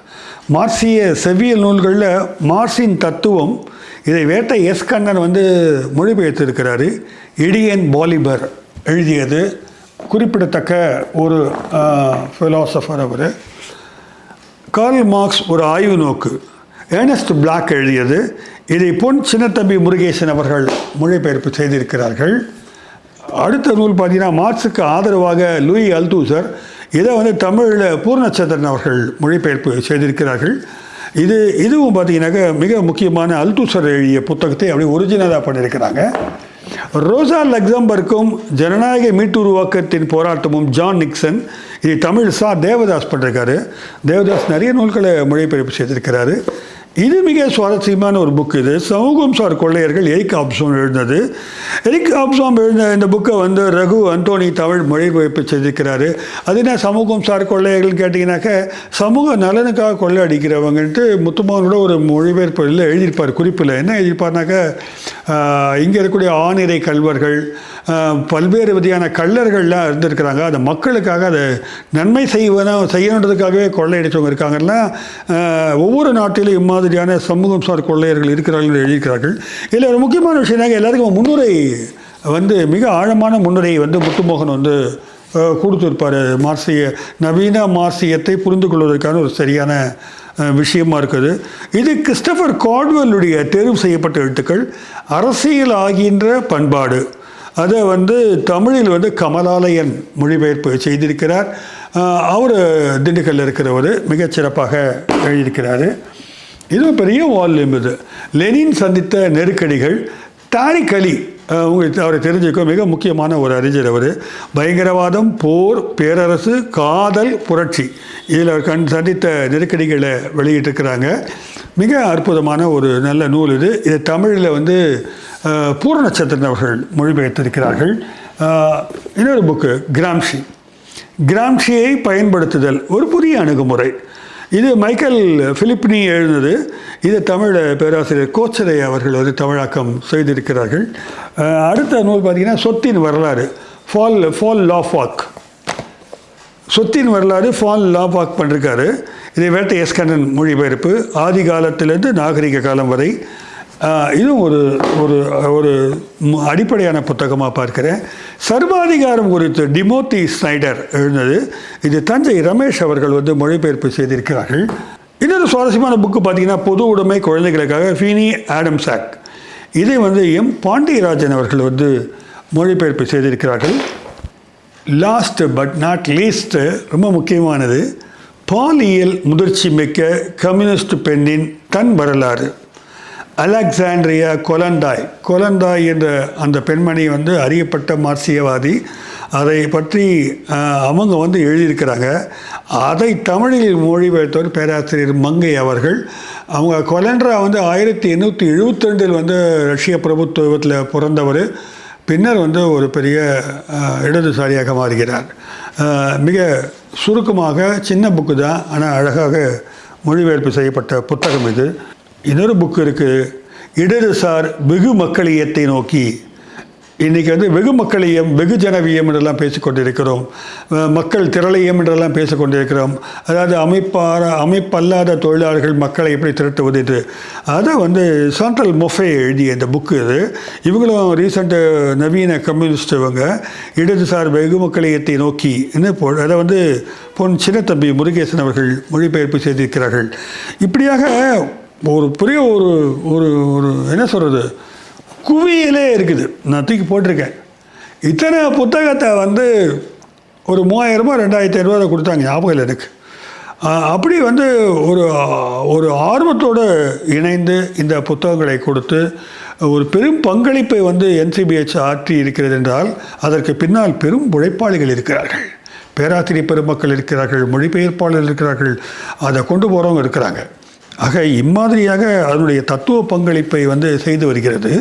மார்க்சிய செவ்வியல் நூல்களில் மார்க்சின் தத்துவம், இதை வேட்டை எஸ் கண்ணன் மொழிபெயர்த்திருக்கிறாரு. இடியன் பாலிபர் எழுதியது. குறிப்பிடத்தக்க ஒரு ஃபிலாசபர் அவர். கார்ல் மார்க்ஸ் ஒரு ஆய்வு நோக்கு, ஏர்னஸ்ட் பிளாக் எழுதியது. இதை பொன் சின்னத்தம்பி முருகேசன் அவர்கள் மொழிபெயர்ப்பு செய்திருக்கிறார்கள். அடுத்த நூல் பார்த்தீங்கன்னா மார்க்ஸுக்கு ஆதரவாக லூயி அல்தூசர், இதை தமிழில் பூர்ணச்சந்திரன் அவர்கள் மொழிபெயர்ப்பு செய்திருக்கிறார்கள். இதுவும் பார்த்தீங்கன்னாக்க மிக முக்கியமான அல்தூசர் எழுதிய புத்தகத்தை அப்படியே ஒரிஜினலாக பண்ணியிருக்கிறாங்க. ரோசா லக்சம்பர்க்கும் ஜனநாயக மீட்டுருவாக்கத்தின் போராட்டமும் ஜான் நிக்சன், இது தமிழ் தேவதாஸ் பண்ணிருக்காரு. தேவதாஸ் நிறைய நூல்களை மொழிபெயர்ப்பு செய்திருக்கிறாரு. இது மிக சுவாரஸ்யமான ஒரு புக். இது சமூகம் சார் கொள்ளையர்கள் எரிக் ஆப்சாம் எழுதினது. எரிக் ஆப்சாம் எழுதின இந்த புக்கை ரகு அந்தோனி தமிழ் மொழிபெயர்ப்பு செய்திருக்கிறாரு. அது என்ன சமூகம் சார் கொள்ளையர்கள் கேட்டிங்கனாக்க, சமூக நலனுக்காக கொள்ளை அடிக்கிறவங்கன்ட்டு முத்துமானோட ஒரு மொழிபெயர்ப்பில் எழுதியிருப்பார். குறிப்பில் என்ன எழுதியிருப்பார்னாக்க, இங்கே இருக்கக்கூடிய ஆணிரை கல்வர்கள், பல்வேறு விதையான கள்ளர்கள்லாம் இருந்திருக்கிறாங்க. அந்த மக்களுக்காக அதை நன்மை செய்யணுன்றதுக்காகவே கொள்ளையடித்தவங்க இருக்காங்கன்னா, ஒவ்வொரு நாட்டிலும் இம்மாதிரியான சமூகம் சார் கொள்ளையர்கள் இருக்கிறார்கள் எழுதியிருக்கிறார்கள். இதில் ஒரு முக்கியமான விஷயம்னாக்க, எல்லாருக்கும் முன்னுரை மிக ஆழமான முன்னுரை முத்துமோகன் கொடுத்துருப்பார். நவீன மார்க்சியத்தை புரிந்து கொள்வதற்கான ஒரு சரியான விஷயமா இருக்குது. இது கிறிஸ்டபர் காட்வெல்லுடைய தேர்வு செய்யப்பட்ட எழுத்துக்கள். அரசியல் ஆகின்ற பண்பாடு, அதை தமிழில் கமலாலயன் மொழிபெயர்ப்பு செய்திருக்கிறார். அவர் திண்டுக்கல்லில் இருக்கிறவர், மிகச்சிறப்பாக எழுதியிருக்கிறாரு. இது பெரிய வால்யூம். இது லெனின் சந்தித்த நெருக்கடிகள். தாரிக் அலி, உங்களுக்கு அவரை தெரிஞ்சுக்க, மிக முக்கியமான ஒரு அறிஞர் அவர். பயங்கரவாதம், போர், பேரரசு, காதல், புரட்சி, இதில் அவர் சந்தித்த நெருக்கடிகளை வெளியிட்டிருக்கிறாங்க. மிக அற்புதமான ஒரு நல்ல நூல் இது. இது தமிழில் பூர்ணச்சந்திரன் அவர்கள் மொழிபெயர்த்திருக்கிறார்கள். இன்னொரு புக்கு கிராம்ஷியை பயன்படுத்துதல் ஒரு புதிய அணுகுமுறை. இது மைக்கேல் பிலிப்னி எழுதினது. இது தமிழ் பேராசிரியர் கோச்சரை அவர்கள் தமிழாக்கம் செய்திருக்கிறார்கள். அடுத்த நூல் பார்த்திங்கன்னா சொத்தின் வரலாறு, ஃபால் லாஃபாக். சொத்தின் வரலாறு ஃபால் லாஃபாக் பண்ணிருக்காரு. இதை வேட்டை எஸ் கண்ணன் மொழிபெயர்ப்பு. ஆதி காலத்திலிருந்து நாகரிக காலம் வரை. இதுவும் ஒரு ஒரு ஒரு அடிப்படையான புத்தகமாக பார்க்கிறேன். சர்வாதிகாரம் குறித்து டிமோத்தி ஸ்னைடர் எழுந்தது. இது தஞ்சை ரமேஷ் அவர்கள் மொழிபெயர்ப்பு செய்திருக்கிறார்கள். இன்னொரு சுவாரஸ்யமான புக்கு பார்த்தீங்கன்னா பொது உடைமை குழந்தைகளுக்காக ஃபீனி ஆடம்ஸ் ஆக்ட். இதை எம் பாண்டியராஜன் அவர்கள் மொழிபெயர்ப்பு செய்திருக்கிறார்கள். லாஸ்ட் பட் நாட் லீஸ்ட், ரொம்ப முக்கியமானது, பாலியல் முதிர்ச்சி மிக்க கம்யூனிஸ்ட் பெண்ணின் தன் வரலாறு. அலெக்சாண்ட்ரியா கொலண்டாய் என்ற அந்த பெண்மணி அறியப்பட்ட மார்க்சியவாதி. அதை பற்றி அவங்க எழுதியிருக்கிறாங்க. அதை தமிழில் மொழிபெயர்த்தவர் பேராசிரியர் மங்கை அவர்கள். அவங்க கொலண்ட்ரா 1872 ரஷ்ய பிரபுத்துவத்தில் பிறந்தவர். பின்னர் ஒரு பெரிய இடதுசாரியாக மாறுகிறார். மிக சுருக்கமாக சின்ன புக்கு தான், ஆனால் அழகாக மொழிபெயர்ப்பு செய்யப்பட்ட புத்தகம் இது. இன்னொரு புக்கு இருக்குது, இடதுசார் வெகு மக்களியத்தை நோக்கி. இன்றைக்கி வெகு மக்களியம், வெகுஜனவியம் என்றெல்லாம் பேசிக்கொண்டிருக்கிறோம். மக்கள் திரளியம் என்றெல்லாம் பேசிக்கொண்டிருக்கிறோம். அதாவது அமைப்பல்லாத தொழிலாளர்கள் மக்களை எப்படி திரட்டுவது என்று. அதை சாண்டல் மொஃபே எழுதிய இந்த புக்கு இது. இவங்களும் ரீசெண்ட்டு நவீன கம்யூனிஸ்ட். இவங்க இடதுசார் வெகு மக்களியத்தை நோக்கி அதை பொன் சின்னத்தம்பி முருகேசன் அவர்கள் மொழிபெயர்ப்பு செய்திருக்கிறார்கள். இப்படியாக ஒரு பெரிய ஒரு ஒரு என்ன சொல்கிறது, குவியலே இருக்குது. நான் தூக்கி போட்டிருக்கேன். இத்தனை புத்தகத்தை ஒரு 3000 ரூபாய் 2500 கொடுத்தாங்க, ஞாபகம் இல்லை எனக்கு. அப்படி வந்து ஒரு ஒரு ஆர்வத்தோடு இணைந்து இந்த புத்தகங்களை கொடுத்து ஒரு பெரும் பங்களிப்பை வந்து NCBH ஆற்றி இருக்கிறது என்றால் அதற்கு பின்னால் பெரும் உழைப்பாளிகள் இருக்கிறார்கள், பேராசிரியர் பெருமக்கள் இருக்கிறார்கள், மொழிபெயர்ப்பாளர்கள் இருக்கிறார்கள், அதை கொண்டு போகிறவங்க இருக்கிறாங்க. ஆக இம்மாதிரியாக அதனுடைய தத்துவ பங்களிப்பை வந்து செய்து வருகிறது.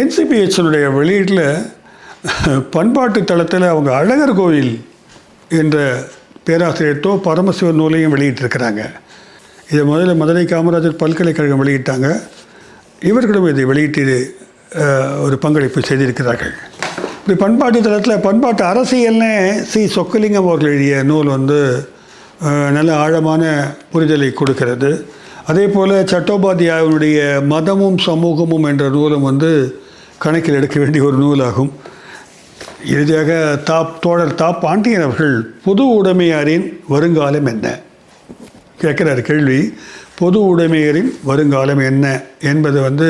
NCBHனுடைய வெளியீட்டில் பண்பாட்டு தளத்தில் அவங்க அழகர் கோவில் என்ற பேராசிரியர் தோ பரமசிவன் நூலையும் வெளியிட்டிருக்கிறாங்க. இதை முதல்ல மதுரை காமராஜர் பல்கலைக்கழகம் வெளியிட்டாங்க. இவர்களும் இதை வெளியிட்டு ஒரு பங்களிப்பு செய்திருக்கிறார்கள். இப்படி பண்பாட்டு தளத்தில் பண்பாட்டு அரசியல்னு சொக்கலிங்கம் அவர்கள் எழுதிய நூல் வந்து நல்ல ஆழமான புரிதலை கொடுக்கிறது. அதே போல் சட்டோபாத்தியாயனுடைய மதமும் சமூகமும் என்ற நூலும் வந்து கணக்கில் எடுக்க வேண்டிய ஒரு நூலாகும். இறுதியாக தோழர் பாண்டியன் அவர்கள் பொது உடைமையாரின் வருங்காலம் என்ன கேட்குறார் கேள்வி. பொது உடைமையரின் வருங்காலம் என்ன என்பது வந்து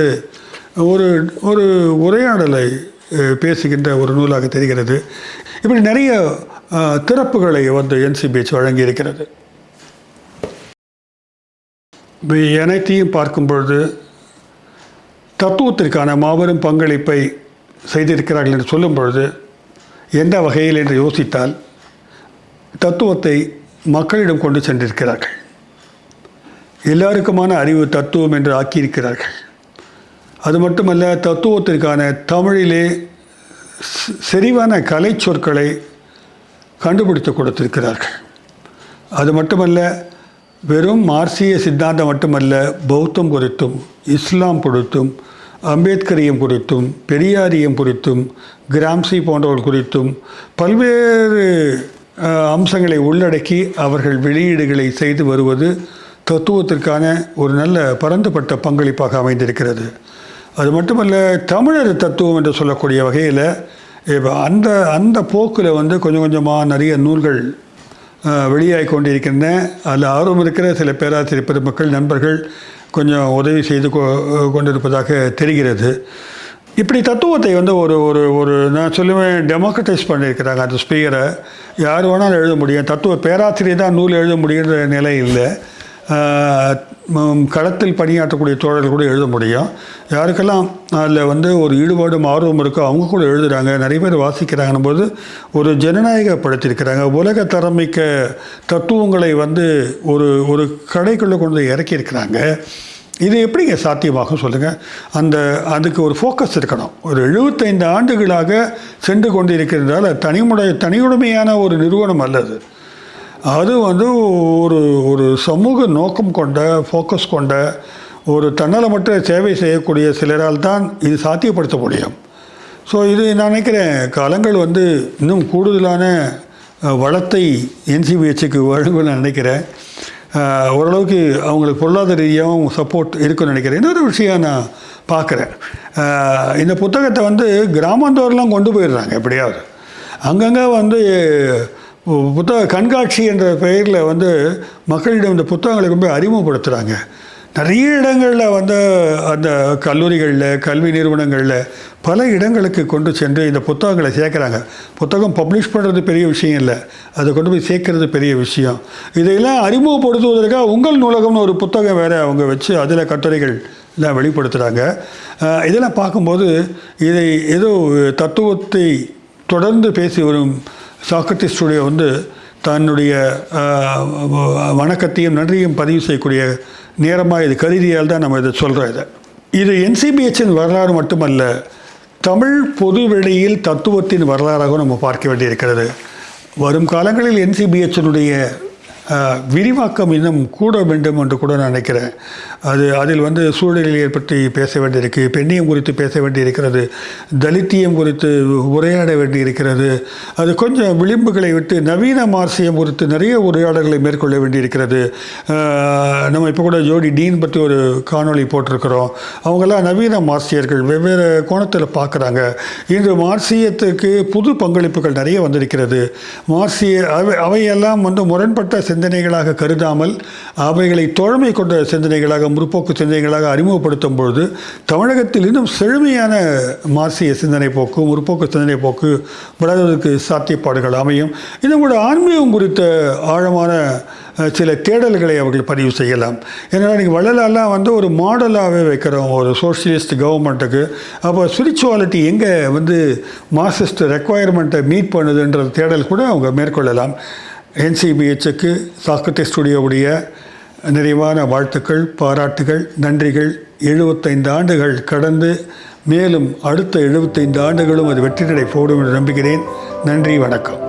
ஒரு ஒரு உரையாடலை பேசுகின்ற ஒரு நூலாக தெரிகிறது. இப்படி நிறைய திறப்புகளை வந்து NCBH வழங்கியிருக்கிறது. அனைத்தையும் பார்க்கும் பொழுது தத்துவத்திற்கான மாபெரும் பங்களிப்பை செய்திருக்கிறார்கள் என்று சொல்லும் பொழுது எந்த வகையில் என்று யோசித்தால் தத்துவத்தை மக்களிடம் கொண்டு சென்றிருக்கிறார்கள். எல்லாருக்குமான அறிவு தத்துவம் என்று ஆக்கியிருக்கிறார்கள். அது மட்டுமல்ல, தத்துவத்திற்கான தமிழிலே செறிவான கலை சொற்களை கண்டுபிடித்து கொடுத்திருக்கிறார்கள். அது மட்டுமல்ல, வெறும் மார்க்சிய சித்தாந்தம் மட்டுமல்ல, பௌத்தம் குறித்தும் இஸ்லாம் குறித்தும் அம்பேத்கரியம் குறித்தும் பெரியாரியம் குறித்தும் கிராம்சி போன்றவர்கள் குறித்தும் பல்வேறு அம்சங்களை உள்ளடக்கி அவர்கள் வெளியீடுகளை செய்து வருவது தத்துவத்திற்கான ஒரு நல்ல பரந்துபட்ட பங்களிப்பாக அமைந்திருக்கிறது. அது மட்டுமல்ல, தமிழர் தத்துவம் என்று சொல்லக்கூடிய வகையில் அந்த அந்த போக்கில் வந்து கொஞ்சம் கொஞ்சமாக நிறைய நூல்கள் வெளியாகி கொண்டிருக்கின்றன. அதில் ஆர்வம் இருக்கிற சில பேராசிரியர் பெருமக்கள் நண்பர்கள் கொஞ்சம் உதவி செய்து கொண்டிருப்பதாக தெரிகிறது. இப்படி தத்துவத்தை வந்து ஒரு ஒரு ஒரு நான் சொல்லுவேன் டெமோக்ரட்டைஸ் பண்ணியிருக்கிறாங்க. அந்த ஸ்பீக்கரை யார் வேணாலும் எழுத முடியும். தத்துவ பேராசிரியர் தான் நூல் எழுத முடியுன்ற நிலை இல்லை. களத்தில் பணியாற்றக்கூடிய தோழர்கள் கூட எழுத முடியும். யாருக்கெல்லாம் அதில் வந்து ஒரு ஈடுபாடும் ஆர்வம் இருக்கோ அவங்க கூட எழுதுகிறாங்க, நிறைய பேர் வாசிக்கிறாங்கன்னும் போது ஒரு ஜனநாயகப்படுத்தியிருக்கிறாங்க. உலக தரமிக்க தத்துவங்களை வந்து ஒரு ஒரு கடைக்குள்ளே கொண்டு இறக்கியிருக்கிறாங்க. இது எப்படிங்க சாத்தியமாகும் சொல்லுங்கள்? அதுக்கு ஒரு ஃபோக்கஸ் இருக்கணும். ஒரு 75 ஆண்டுகளாக சென்று கொண்டு இருக்கிறதால தனியுடைமையான ஒரு நிறுவனம் அல்லது அது வந்து ஒரு ஒரு சமூக நோக்கம் கொண்ட ஃபோக்கஸ் கொண்ட ஒரு தன்னலமற்ற சேவை செய்யக்கூடிய சிலரால் தான் இது சாத்தியப்படுத்த முடியும். ஸோ இது நான் நினைக்கிறேன் காலங்கள் வந்து இன்னும் கூடுதலான வளத்தை NCBHக்கு வழங்குன்னு நினைக்கிறேன். ஓரளவுக்கு அவங்களுக்கு பொருளாதார ரீதியாகவும் சப்போர்ட் இருக்குன்னு நினைக்கிறேன். இன்னொரு விஷயம் நான் பார்க்குறேன், இந்த புத்தகத்தை வந்து கிராமந்தோறுலாம் கொண்டு போயிடுறாங்க. எப்படியாவது அங்கங்கே வந்து புத்தக கண்காட்சி என்ற பெயரில் வந்து மக்களிடம் இந்த புத்தகங்களை ரொம்ப அறிமுகப்படுத்துகிறாங்க. நிறைய இடங்களில் வந்து அந்த கல்லூரிகளில் கல்வி நிறுவனங்களில் பல இடங்களுக்கு கொண்டு சென்று இந்த புத்தகங்களை சேர்க்குறாங்க. புத்தகம் பப்ளிஷ் பண்ணுறது பெரிய விஷயம் இல்லை, அதை கொண்டு போய் சேர்க்கறது பெரிய விஷயம். இதையெல்லாம் அறிமுகப்படுத்துவதற்காக உங்கள் நூலகம்னு ஒரு புத்தகம் வேறு அவங்க வச்சு அதில் கட்டுரைகள் எல்லாம் வெளிப்படுத்துகிறாங்க. இதெல்லாம் பார்க்கும்போது இதை ஏதோ தத்துவத்தை தொடர்ந்து பேசி வரும் சாக்ரட்டிஸ் ஸ்டுடியோ வந்து தன்னுடைய வணக்கத்தையும் நன்றியும் பதிவு செய்யக்கூடிய நேரமாக இது கருதியால் தான் நம்ம இதை சொல்கிறோம். இது NCBHன் வரலாறு மட்டுமல்ல, தமிழ் பொதுவெளியில் தத்துவத்தின் வரலாறாக நம்ம பார்க்க வேண்டியிருக்கிறது. வரும் காலங்களில் NCBHனுடைய விரிவாக்கம் இன்னும் கூட வேண்டும் என்று கூட நான் நினைக்கிறேன். அதில் வந்து சூழலியல் பற்றி பேச வேண்டியிருக்கு, பெண்ணியம் குறித்து பேச வேண்டியிருக்கிறது, தலித்தியம் குறித்து உரையாட வேண்டியிருக்கிறது. அது கொஞ்சம் விளிம்புகளை விட்டு நவீன மார்க்சியம் குறித்து நிறைய உரையாடல்களை மேற்கொள்ள வேண்டியிருக்கிறது. நம்ம இப்போ கூட ஜோடி டீன் பற்றி ஒரு காணொளி போட்டிருக்கிறோம். அவங்கெல்லாம் நவீன மார்க்சியர்கள், வெவ்வேறு கோணத்தில் பார்க்குறாங்க. இன்று மார்க்சியத்துக்கு புது பங்களிப்புகள் நிறைய வந்திருக்கிறது. அவையெல்லாம் வந்து முரண்பட்ட சிந்தனைகளாக கருதாமல் அவைகளை தோழமை கொண்ட சிந்தனைகளாக, முற்போக்கு சிந்தனைகளாக அறிமுகப்படுத்தும் பொழுது தமிழகத்தில் இன்னும் செழுமையான மார்க்சிய சிந்தனை போக்கு, முற்போக்கு சிந்தனை போக்கு வளர்வதற்கு சாத்தியப்பாடுகள் அமையும். இன்னும் கூட ஆன்மீகம் குறித்த ஆழமான சில தேடல்களை அவர்கள் பதிவு செய்யலாம். ஏன்னா நீங்கள் வள்ளலாலாம் வந்து ஒரு மாடலாகவே வைக்கிறோம் ஒரு சோஷியலிஸ்ட் கவர்மெண்ட்டுக்கு. அப்போ ஸ்பிரிச்சுவாலிட்டி எங்கே வந்து மார்க்சிஸ்ட் ரெக்குவயர்மெண்ட்டை மீட் பண்ணுதுன்ற தேடல் கூட அவங்க மேற்கொள்ளலாம். NCBHக்கு சாக்ரட்டிஸ் ஸ்டுடியோவுடைய நிறைவான வாழ்த்துக்கள், பாராட்டுகள், நன்றிகள். 75 ஆண்டுகள் கடந்து மேலும் அடுத்த 75 ஆண்டுகளும் அது வெற்றி நடை போடும் என்று நம்புகிறேன். நன்றி, வணக்கம்.